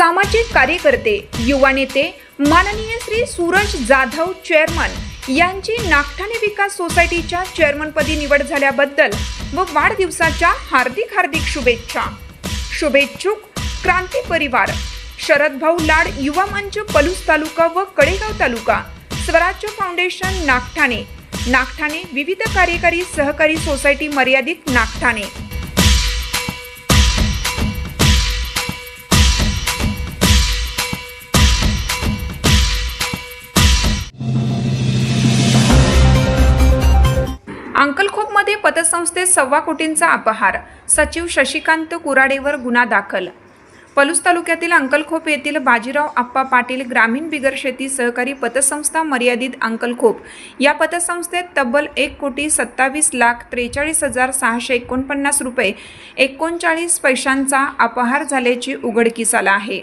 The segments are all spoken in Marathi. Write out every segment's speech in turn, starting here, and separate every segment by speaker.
Speaker 1: सामाजिक कार्यकर्ते युवा नेते माननीय श्री सूरज जाधव चेअरमन यांची नागठाणे विकास सोसायटीच्या चेअरमनपदी निवड झाल्याबद्दल व वाढदिवसाच्या हार्दिक शुभेच्छा। शुभेच्छुक क्रांती परिवार, शरद भाऊ लाड युवा मंच पलूस तालुका व कडेगाव तालुका, स्वराज्य फाउंडेशन नागठाणे विविध कार्यकारी सहकारी सोसायटी मर्यादित नागठाणे। अंकलखोपमध्ये पतसंस्थेत 1.25 कोटींचा अपहार, सचिव शशिकांत कुराडेवर गुन्हा दाखल। पलूस तालुक्यातील अंकलखोप येथील बाजीराव आप्पा पाटील ग्रामीण बिगर शेती सहकारी पतसंस्था मर्यादित अंकलखोप या पतसंस्थेत तब्बल 1,27,43,649 रुपये 39 पैशांचा अपहार झाल्याचे उघडकीस आले आहे।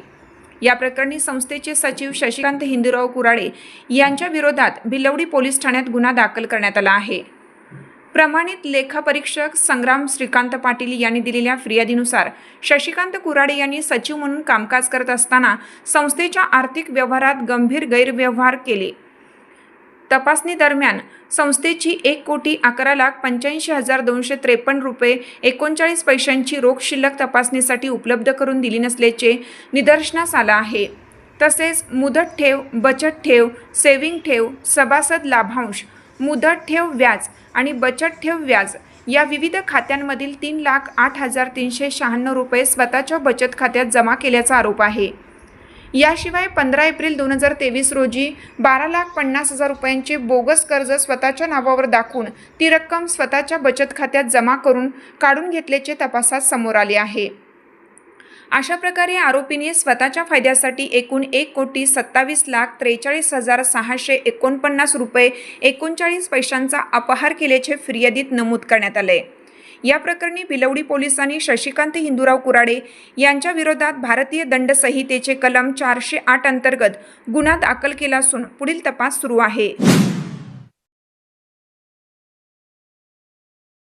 Speaker 1: या प्रकरणी संस्थेचे सचिव शशिकांत हिंदूराव कुराडे यांच्या विरोधात भिलवडी पोलीस ठाण्यात गुन्हा दाखल करण्यात आला आहे। प्रमाणित लेखापरीक्षक संग्राम श्रीकांत पाटील यांनी दिलेल्या फिर्यादीनुसार शशिकांत कुराडे यांनी सचिव म्हणून कामकाज करत असताना संस्थेच्या आर्थिक व्यवहारात गंभीर गैरव्यवहार केले। तपासणी दरम्यान संस्थेची 1,11,85,253 रुपये 39 पैशांची रोख शिल्लक तपासणीसाठी उपलब्ध करून दिली नसल्याचे निदर्शनास आले आहे। तसेच मुदत ठेव, बचत ठेव, सेव्हिंग ठेव, सभासद लाभांश, मुदत ठेव व्याज आणि बचत ठेव व्याज या विविध खात्यांमधील 3,08,396 रुपये स्वतःच्या बचत खात्यात जमा केल्याचा आरोप आहे। याशिवाय 15 एप्रिल 2023 रोजी 12,50,000 रुपयांचे बोगस कर्ज स्वतःच्या नावावर दाखवून ती रक्कम स्वतःच्या बचत खात्यात जमा करून काढून घेतल्याचे तपासात समोर आले आहे। अशा प्रकारे आरोपीने स्वतःच्या फायद्यासाठी एकूण 1,27,43,649 रुपये 39 पैशांचा अपहार केल्याचे फिर्यादीत नमूद करण्यात आले। या प्रकरणी भिलवडी पोलिसांनी शशिकांत हिंदूराव कुराडे यांच्या विरोधात भारतीय दंड संहितेचे कलम 408 अंतर्गत गुन्हा दाखल केला असून पुढील तपास सुरू आहे।